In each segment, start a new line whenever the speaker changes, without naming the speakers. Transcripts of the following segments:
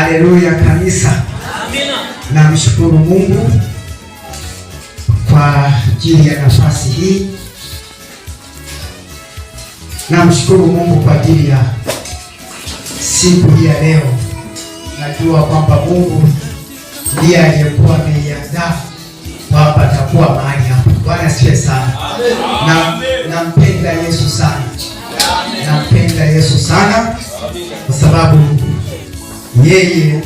Haleluya kanisa.
Amina.
Namshukuru Mungu kwa ajili ya nafasi hii. Namshukuru Mungu kwa ajili ya siku hii ya leo. Najua kwamba Mungu ndiye aliyekuwa ameiandaa kwamba atakuwa mahali hapa. Bwana asifiwe sana. Nampenda Yesu sana. Nampenda Yesu sana kwa sababu yeye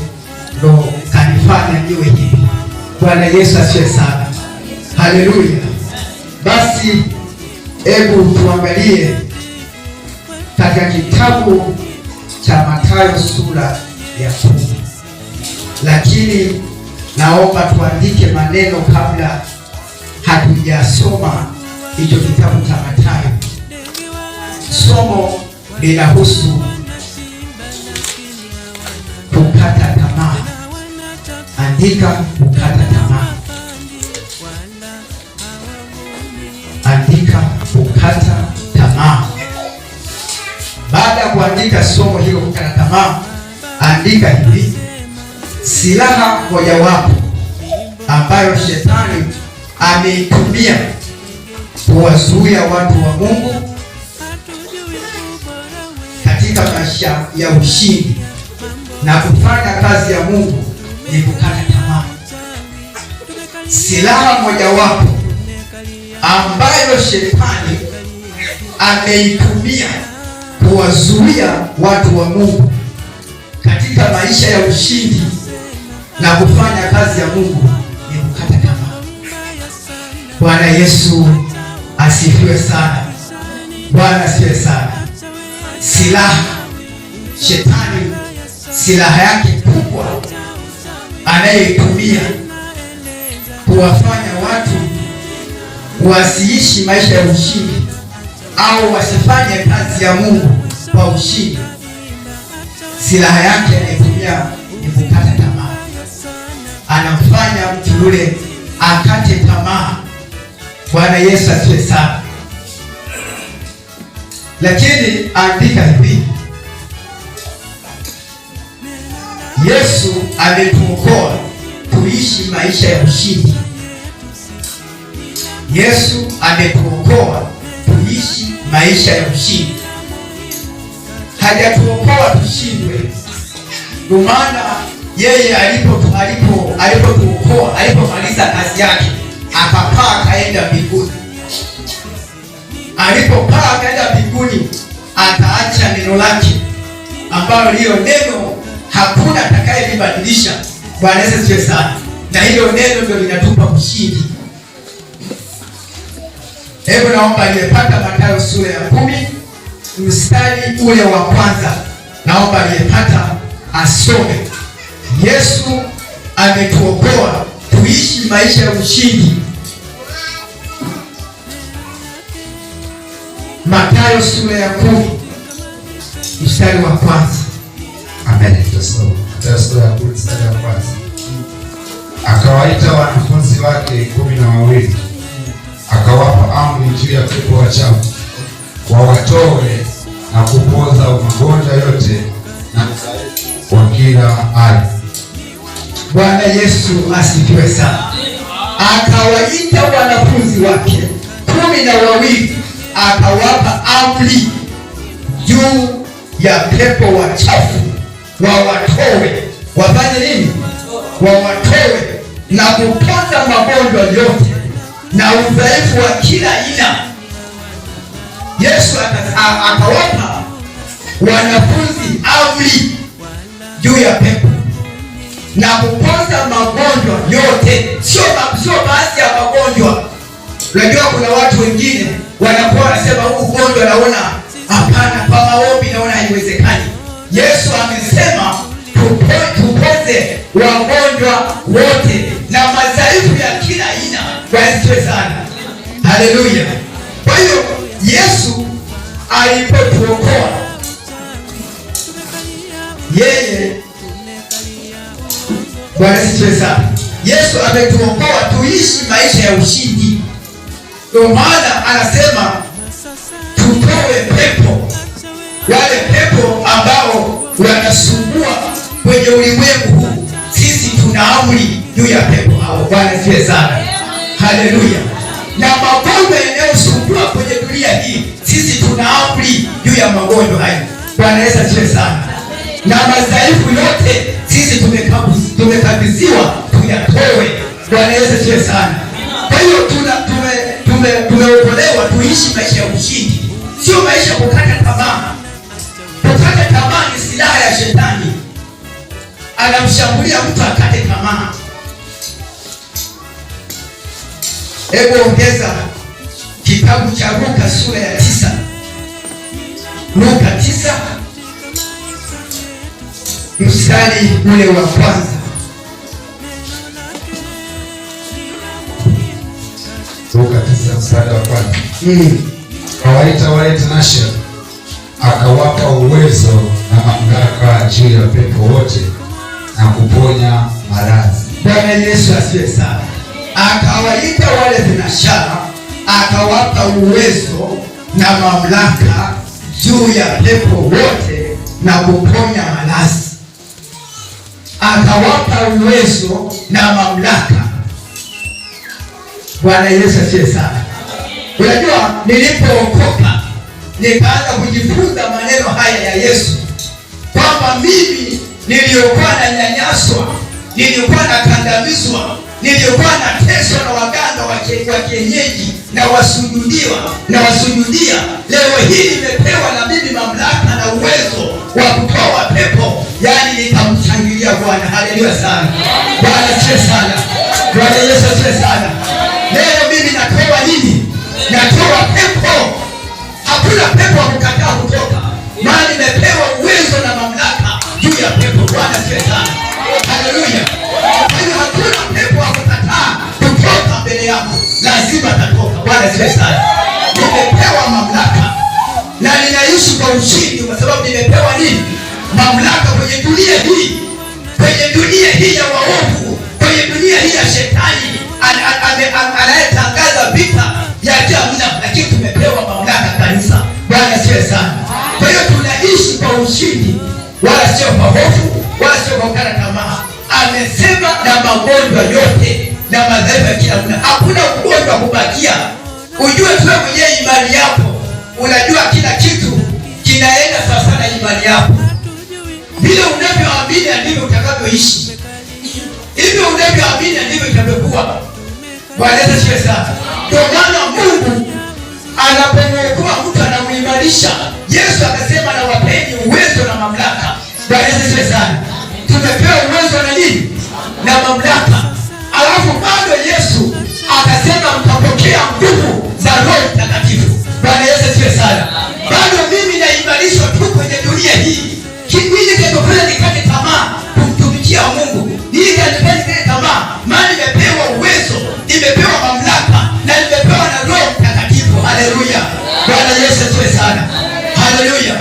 ndo kanifanya niwe hivi. Bwana Yesu asifiwe sana. Haleluya. Basi hebu tuangalie katika kitabu cha Mathayo sura ya 10. Lakini naomba tuandike maneno kabla hatujasoma hicho kitabu cha Mathayo. Somo linahusu kukata tamaa. Andika kukata tamaa. Andika kukata tamaa. Baada ya kuandika somo hilo kukata tamaa, andika hivi: silaha mojawapo ambayo shetani ameitumia kuwazuia watu wa Mungu katika maisha ya ushindi na kufanya kazi ya Mungu ni kukata tamaa. Silaha mojawapo ambayo shetani ameitumia kuwazuia watu wa Mungu katika maisha ya ushindi na kufanya kazi ya Mungu ni kukata tamaa. Bwana Yesu asifiwe sana. Bwana asifiwe sana. Silaha shetani, silaha yake kubwa anayeitumia kuwafanya watu wasiishi maisha ya ushindi au wasifanye kazi ya Mungu kwa ushindi, silaha yake anaitumia ni kukata tamaa. Anamfanya mtu yule akate tamaa. Bwana Yesu asifiwe sana. Lakini andika hivi: Yesu ametuokoa tuishi maisha ya ushindi. Yesu ametuokoa tuishi maisha ya ushindi. Hajatuokoa tushindwe. Ndio maana yeye alipotuokoa, alipomaliza kazi yake, akapaa kaenda mbinguni. Alipopaa kaenda mbinguni, akaacha neno lake ambalo hilo neno hakuna atakayelibadilisha. Bwana Yesu asifiwe sana. Na hilo neno ndio linatupa ushindi. Hebu naomba aliyepata Mathayo sura ya 10 mstari ule wa kwanza, naomba aliyepata asome. Yesu ametuokoa tuishi maisha ya ushindi. Mathayo sura ya 10 mstari wa kwanza.
Amen. Mathayo sura ya 10 mstari wa kwanza. Akawaita wanafunzi wake 12, akawapa amri juu ya pepo wachafu wawatoe na kupoza magonjwa yote na wa kila aina.
Bwana Yesu asifiwe sana. Akawaita wanafunzi wake 12, akawapa amri juu ya pepo wachafu wawatoe. Wafanye nini? Wawatoe na kupoza magonjwa yote na udhaifu wa kila aina. Yesu akawapa wanafunzi amri juu ya pepo na kupoza magonjwa yote, sio baadhi ya magonjwa. Unajua kuna watu wengine wanakuwa wanasema huu ugonjwa naona hapana, kwa maombi naona haiwezekani. Yesu amesema tupoze wagonjwa wote na madhaifu ya kila aina. Bwana sana. Haleluya. Kwa hiyo Yesu alipotuokoa, yeye, Bwana sana, Yesu ametuokoa tuishi maisha ya ushindi. Ndio maana anasema tutoe pepo, wale pepo ambao wanasumbua kwenye ulimwengu huu, sisi tuna amri juu ya pepo hao. Bwana asifiwe sana. Haleluya. Na magonjwa yanayosumbua kwenye dunia hii, sisi tuna amri juu ya magonjwa hayo. Bwana Yesu asifiwe sana. Na madhaifu yote sisi tumekabidhiwa tuyatoe. Bwana Yesu asifiwe sana. Kwa hiyo tumeokolewa tuishi maisha ya ushindi, sio maisha kukata tamaa. Kukata tamaa ni silaha ya shetani, anamshambulia mtu akate tamaa. Hebu ongeza kitabu cha Luka sura ya 9. Luka 9 mstari ule wa kwanza.
Luka 9 mstari wa kwanza. Akawaita wale tenashia, akawapa uwezo na mamlaka juu ya pepo wote na kuponya maradhi.
Bwana Yesu asifiwe sana. Akawaita wale tenashia, akawapa uwezo na mamlaka juu ya pepo wote na kuponya maradhi. Akawapa uwezo na mamlaka. Bwana Yesu asifiwe sana. Unajua, nilipookoka nikaanza kujifunza maneno haya ya Yesu kwamba mimi niliokuwa na nyanyaswa, niliokuwa na kandamizwa, niliokuwa na teswa na waganga wa kienyeji na wasujudia, leo hii nimepewa na mimi mamlaka na uwezo wa kutoa pepo. Yani nikamshangilia Bwana. Haleluya sana. Bwana asifiwe sana. Bwana Yesu asifiwe sana. Leo mimi natoa nini? Natoa pepo. Hakuna pepo wa kukataa kutoka, maana nimepewa uwezo na mamlaka juu ya pepo. Bwana asifiwe sana. Haleluya. Kwa hiyo hakuna pepo wa kukataa kutoka mbele yako, lazima tatoka. Bwana asifiwe sana. Nimepewa mamlaka na ninaishi kwa ushindi kwa sababu nimepewa nini? Mamlaka kwenye dunia hii, kwenye dunia hii ya waovu, kwenye dunia hii ya shetani anayetangaza vita ya jamii, lakini tumepewa mamlaka kanisa. Bwana asifiwe sana. Kwa hiyo tunaishi kwa ushindi, wala sio kwa hofu, wala sio kwa kukata tamaa. Amesema na magonjwa yote na madhaifu ya kila mtu. Hakuna ugonjwa kubakia. Ujue tuwe mwenye imani yako, unajua kila kitu kinaenda sawa na imani yako. Vile unavyoamini ndivyo utakavyoishi. Hivyo unavyoamini ndivyo itakavyokuwa. Bwana Yesu asifiwe sana. Ndio maana Mungu anapomwokoa mtu anamuimarisha. Yesu akasema na wapeni uwezo na mamlaka. Bwana Yesu asifiwe sana. Tumepewa uwezo na nini? Na mamlaka. Alafu bado Yesu akasema mtapokea nguvu za Roho Mtakatifu. Bwana Yesu asifiwe sana. Bado mimi naimarishwa tu kwenye dunia hii. Nini kinachofanya nikate tamaa kumtumikia Mungu? Nini kinachofanya nikate tamaa? Maana nimepewa uwezo, nimepewa mamlaka na nimepewa na Roho Mtakatifu. Haleluya. Bwana Yesu asifiwe sana. Haleluya.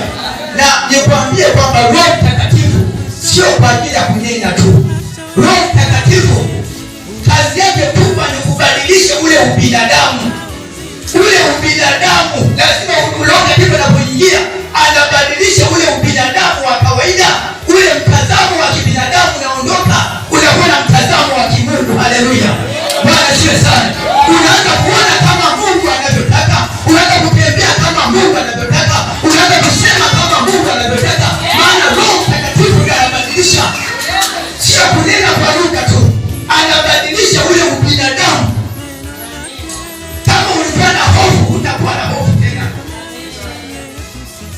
Na nikwambie kwamba Roho Mtakatifu sio kwa ajili ya kunena tu. Roho Mtakatifu kazi yake kubwa ni kubadilisha ule ubinadamu. Ule ubinadamu lazima Roho Mtakatifu anapoingia anabadilisha ule ubinadamu wa kawaida. Ule mtazamo wa kibinadamu unaondoka, unakuwa na mtazamo wa kimungu. Haleluya. Bwana asifiwe sana. Unaanza kuona kama Mungu anavyotaka, unaanza kutembea kama Mungu anavyotaka, unaanza kusema kama Mungu anavyotaka, maana Roho Mtakatifu anabadilisha. Sio kunena kwa lugha tu, anabadilisha ule ubinadamu. Kama ulikuwa na hofu, utakuwa na hofu tena.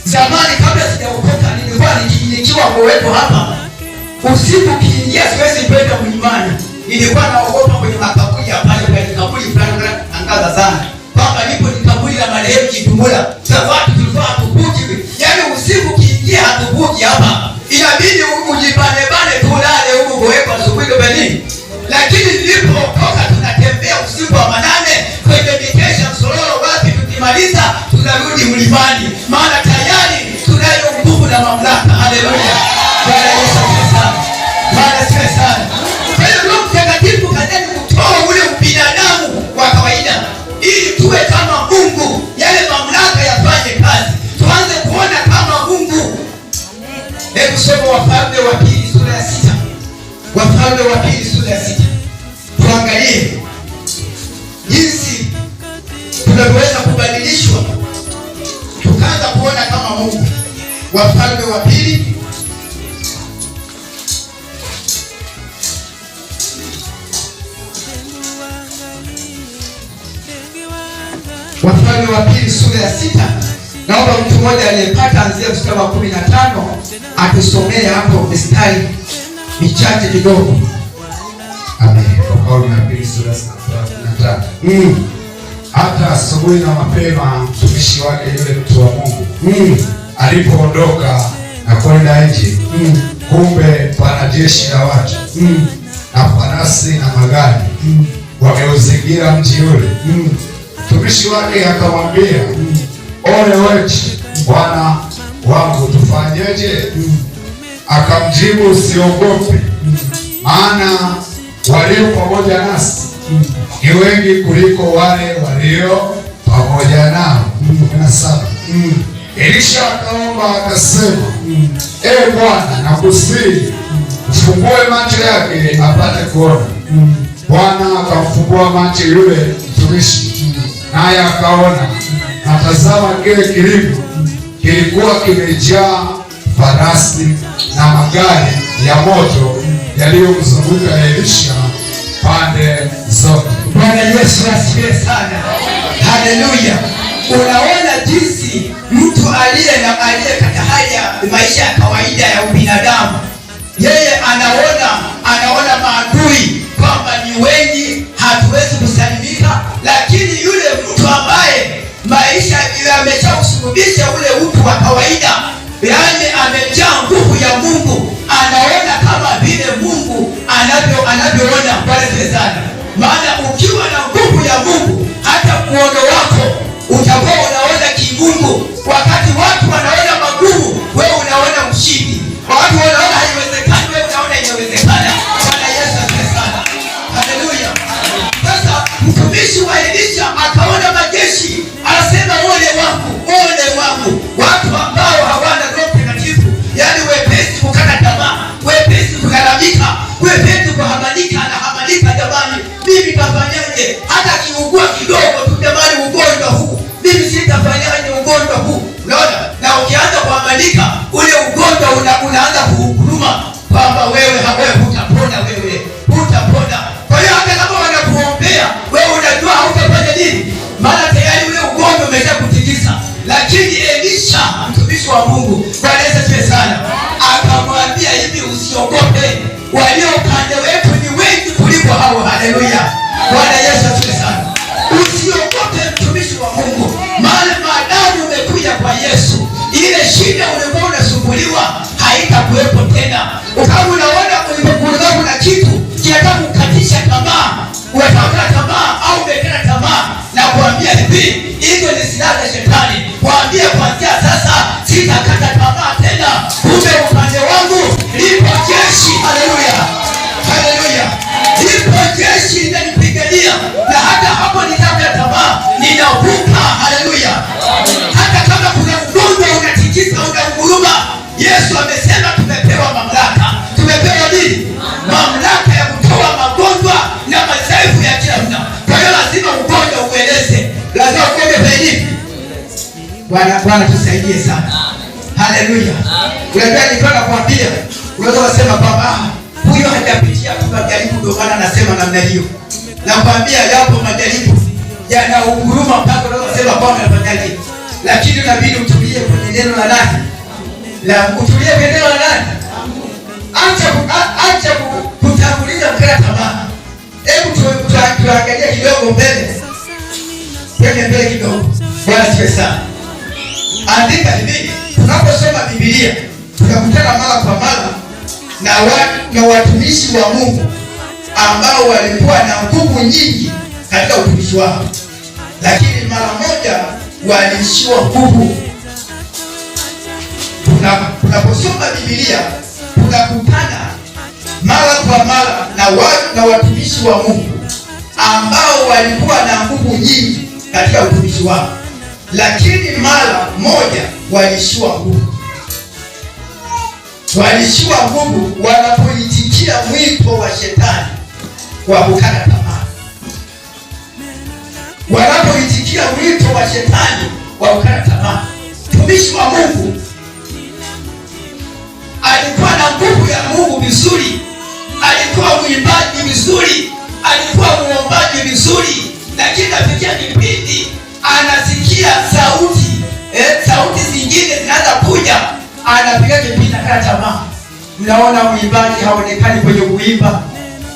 Zamani kabla sijaokoka nilikuwa nikiwa kuwepo hapa, usiku kiingia siwezi kwenda mlimani. Nilikuwa naogopa kwenye makaburi ya pale, kwenye kaburi fulani angaza sana kwamba nipo ni kaburi la marehemu Kitumula. Sasa tulikuwa hatubuki. Yaani usiku kiingia hatubuki hapa. Inabidi ujibane tulale huko kuwepo asubuhi kwa nini? Lakini nilipookoka tunatembea usiku wa manane kwenye mikesha Msololo wapi, tukimaliza tunarudi mlimani. Maana tayari tunayo nguvu na mamlaka. Haleluya. Bwana Yesu asifiwe sana. Bwana asifiwe sana. Kwa hiyo Roho Mtakatifu kazi kutoa ule ubinadamu wa kawaida ili tuwe kama Mungu, yale mamlaka yafanye kazi. Tuanze kuona kama Mungu. Hebu soma Wafalme wa Pili sura ya Wafalme wa Pili sura ya 6. Tuangalie jinsi tunavyoweza kubadilishwa tukaanza kuona kama Mungu. Wafalme wa Pili sura ya 6. Naomba mtu mmoja aliyepata anzia mstari wa 15 atusomee hapo mstari michache kidogo.
Amen. Wafalme wa Pili sura ya 15. Hata asubuhi na mapema mtumishi wake yule mtu wa Mungu alipoondoka na kwenda nje, kumbe pana jeshi la watu na farasi na magari wameuzingira mji ule. Mtumishi wake akamwambia, ole wetu bwana wangu, tufanyeje? Akamjibu, usiogope, maana walio pamoja nasi ni wengi kuliko wale walio pamoja nao. 17. Elisha akaomba akasema, ee Bwana, nakusihi ufungue macho yake apate kuona. Bwana akamfungua macho yule mtumishi, naye akaona, na tazama, kile kilimo kilikuwa kimejaa farasi na magari ya moto yaliyomzunguka Elisha pande zote.
Bwana Yesu asifiwe sana. Haleluya. Unaona jinsi mtu aliye katika hali ya maisha ya kawaida ya ubinadamu, yeye anaona maadui kwamba ni wengi, hatuwezi kusalimika, lakini yule mtu ambaye maisha yameshausuluhisha ule utu wa kawaida, yaani amejaa nguvu ya Mungu, anaona kama vile Mungu anavyoona. Bwana sana. Maana ukiwa na nguvu ya Mungu, hata muono wako utakuwa unaona kimungu. Wakati watu wanaona magumu, wewe unaona ushindi. Watu wanaona haiwezekani, wewe unaona inawezekana. Bwana Yesu asifiwe sana. Haleluya. Sasa mtumishi wa Elisha akaona majeshi, anasema ole wangu, watu ambao hawana Roho Mtakatifu, yaani wepesi kukata tamaa, wepesi kulalamika, wepesi kuhamalika na hamalika. Jamani, mimi tafanyaje? Hata kiugua kidogo tu, jamani, ugonjwa huu mimi sitafanyaje? Ugonjwa huu, unaona? Na ukianza kuhamalika, ule ugonjwa unaanza kuhuruma kwamba wewe hutapona, hutapona. Kwa hiyo hata kama wanakuombea wewe, unajua hautafanya nini, maana tayari ule ugonjwa umeshakutikisa. Lakini Elisha mtumishi wa Mungu, Bwana Yesu asifiwe sana, akamwambia hivi, usiogope, walio upande wetu ni wengi kuliko hao. Haleluya. Bwana Yesu asifiwe sana. Usiogope mtumishi wa Mungu, maana maadamu umekuja kwa Yesu, ile shida ulikuwa unasumbuliwa haitakuwepo tena. Kama unaona ulikuwa na kitu kinataka kukatisha tamaa, unataka tamaa au umekata tamaa, na kuambia hivi, hizo ni silaha za shetani. Kuambia kuanzia sasa sitakata tamaa tena, kumbe upande wangu lipo jeshi. Haleluya. Haleluya. Lipo jeshi linanipigania, na hata hapo nitakata tamaa ninavuka. Haleluya. Hata kama kuna ugonjwa unatikisa, unaunguruma, Yesu amesema tumepewa mamlaka. Tumepewa nini? Mamlaka ya kutoa magonjwa na madhaifu ya kila mtu. Kwa hiyo lazima ugonjwa ueleze, lazima ugonjwa faidi. Bwana tusaidie sana. Haleluya. Unajua nilikuwa nakwambia, unaweza kusema kwamba huyo hajapitia tu majaribu ndio maana anasema namna hiyo. Nakwambia yapo majaribu yanaunguruma mpaka unaweza kusema kwamba anafanyaje. Lakini inabidi utulie kwenye neno la nani? Utulie kwenye neno la nani? Acha kutanguliza kukata tamaa. Hebu tuangalie kidogo mbele. Mbele kidogo. Bwana asifiwe sana. Andika hivi, tunaposoma Biblia tunakutana mara kwa mara na watumishi wa Mungu ambao walikuwa na nguvu nyingi katika utumishi wao, lakini mara moja waliishiwa nguvu. Tunaposoma Biblia tunakutana mara kwa mara na watumishi wa Mungu ambao walikuwa na nguvu nyingi katika utumishi wao, lakini mara moja walishiwa nguvu. Walishiwa nguvu wanapoitikia wanapoitikia mwito wa shetani wa kukata tamaa, wanapoitikia mwito wa shetani wa kukata tamaa, mtumishi wa Mungu alikuwa na nguvu ya Mungu vizuri, alikuwa mwimbaji vizuri, alikuwa muombaji vizuri, lakini nafikia kipindi anasikia sauti zingine zinaanza kuja, anapiga kipindi akata tamaa. Mnaona mwimbaji haonekani kwenye kuimba,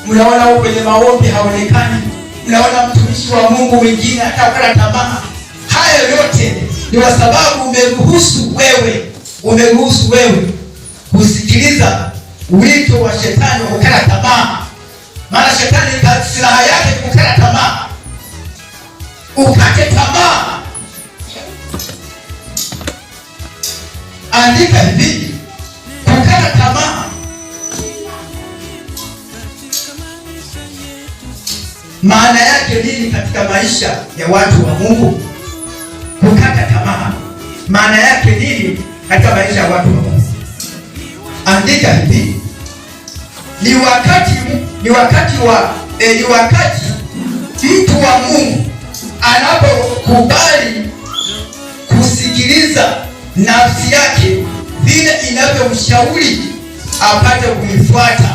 mnaona huko kwenye maombi haonekani, mnaona mtumishi wa Mungu mwingine atakata tamaa. Haya yote ni kwa sababu umeruhusu wewe kusikiliza wito wa shetani wa kukata tamaa. Maana shetani silaha yake ni kukata tamaa. Ukate tamaa. Andika hivi, kukata tamaa maana yake nini katika maisha ya watu wa Mungu? Kukata tamaa maana yake nini katika maisha ya watu wa Mungu? Andika hivi, ni wakati mtu wa Mungu anapokubali kusikiliza nafsi yake vile inavyomshauri apate kuifuata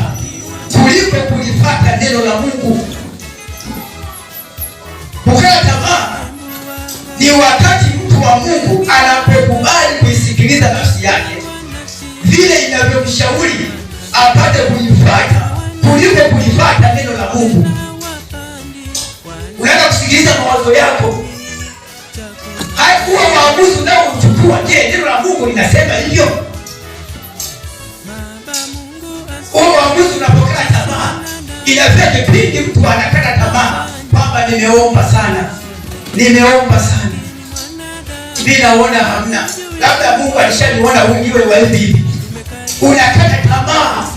kuliko kulifuata neno la Mungu. Kukata tamaa ni wakati mtu wa Mungu anapokubali kuisikiliza nafsi yake vile inavyomshauri apate kuifuata kuliko kulifuata neno la Mungu. Unaanza kusikiliza mawazo yako, haikuwa maamuzi unayochukua. Je, neno la Mungu linasema hivyo? Maamuzi unapokata tamaa, inafika kipindi mtu anakata tamaa kwamba nimeomba sana, mimi naona hamna, labda Mungu alishaniona huyu wa hivi. Unakata tamaa.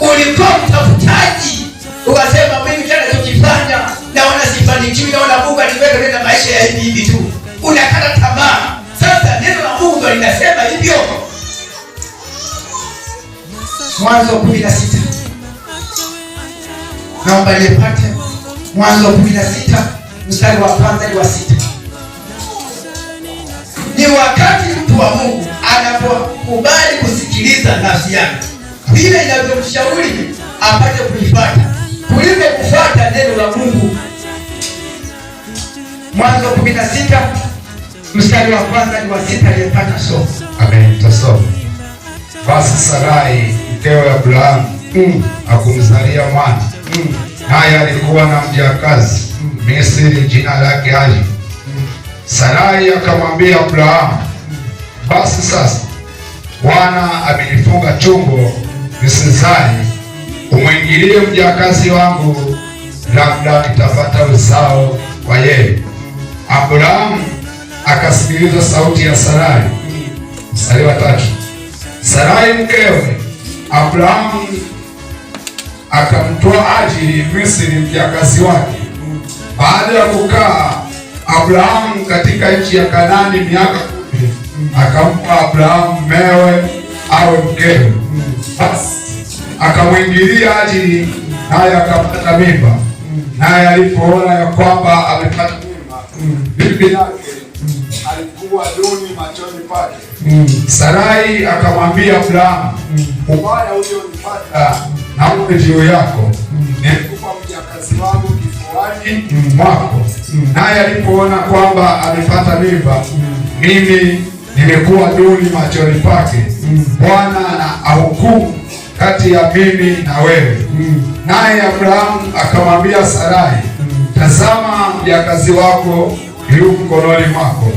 Ulikuwa mtafutaji, ukasema mimi tena tukifanya naona sifanikiwi, naona Mungu aniweka tena maisha ya hivi tu. Unakata tamaa. Sasa neno la Mungu linasema hivyo. Mwanzo 16. Naomba nipate Mwanzo 16 mstari wa 1 hadi wa 6. Ni wakati mtu wa Mungu anapokubali kusikiliza nafsi yake vile inavyomshauri apate kuifuata kuliko kufuata neno la Mungu. Mwanzo 16 mstari wa 1 hadi wa 6 aliyepata somo.
Amen. Tasoma. Basi Sarai mkewe Abrahamu akumzalia mwana, naye alikuwa na mjakazi Misri jina lake Haji. Sarai akamwambia Abrahamu, basi sasa Bwana amenifunga tumbo nisizai, umwingilie mjakazi wangu, labda nitapata uzao kwa yeye. Abrahamu akasikiliza sauti ya Sarai. Mstari wa 3. Sarai mkewe Abrahamu akamtoa Hajiri Misri mjakazi wake. Baada ya kukaa Abrahamu katika nchi ya Kanaani miaka 10, akampa Abrahamu mmewe awe mkewe. Basi akamwingilia Hajiri, naye akapata mimba. Naye alipoona ya kwamba amepata mimba, bibi yake alikuwa duni machoni pake. Sarai akamwambia Abrahamu, ubaya ulionipata na uwe juu yako, nimekupa mjakazi wangu kifuani mwako. Naye alipoona kwamba amepata mimba, mimi nimekuwa duni machoni pake, Bwana na ahukumu kati ya mimi na wewe. Naye Abrahamu akamwambia Sarai, tazama mjakazi wako yu mkononi mwako,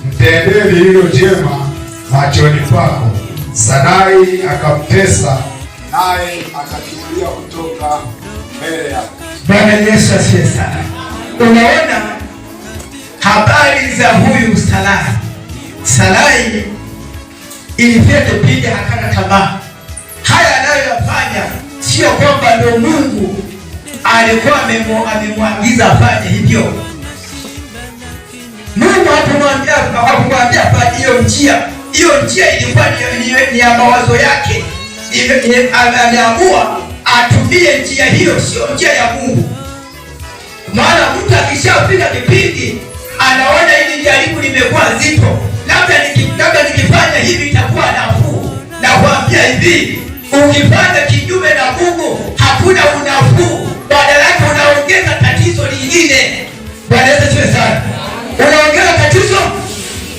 mtendee lililo jema machoni pako. Sarai akamtesa, naye akakimbia kutoka mbele yake.
Bwana Yesu asifiwe sana. Unaona habari za huyu Sarai ilifika kipindi hakana tamaa. Haya anayoyafanya sio kwamba ndio Mungu alikuwa amemwagiza afanye hivyo. Mungu hakumwambia afanye hiyo njia. Hiyo njia ilikuwa ni ya mawazo yake, ameamua atumie njia hiyo, sio njia ya Mungu. Maana mtu akishafika kipindi anaona hili jaribu limekuwa zito, labda nikifanya hivi itakuwa nafuu. Na kuambia hivi, ukifanya kinyume na Mungu hakuna unafuu, badala yake unaongeza tatizo lingine. Bwana Yesu asifiwe sana. Unaongeza tatizo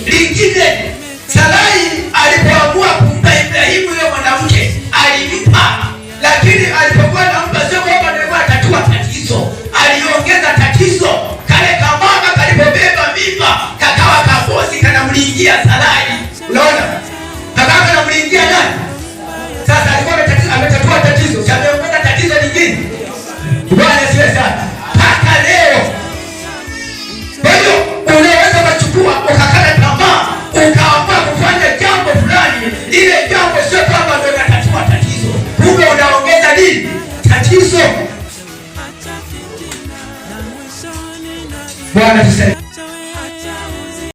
lingine. Sarai alipoamua kumpa Ibrahimu yule mwanamke alimpa, lakini alipokuwa anampa sio kwamba ndio atatua tatizo, aliongeza tatizo. Kale kamama kalipobeba mimba kakawa kabosi kanamlingia Sarai. Unaona? Kakawa kanamlingia nani? Sasa alikuwa ametatua tatizo, ameongeza tatizo lingine. Bwana asifiwe sana. Mpaka leo. Kwa hiyo unaweza kuchukua ukakata tamaa, ukaamua kufanya jambo fulani, ile jambo sio kwamba ndio linatatua tatizo. Kumbe unaongeza nini? Tatizo. Bwana tusaidie.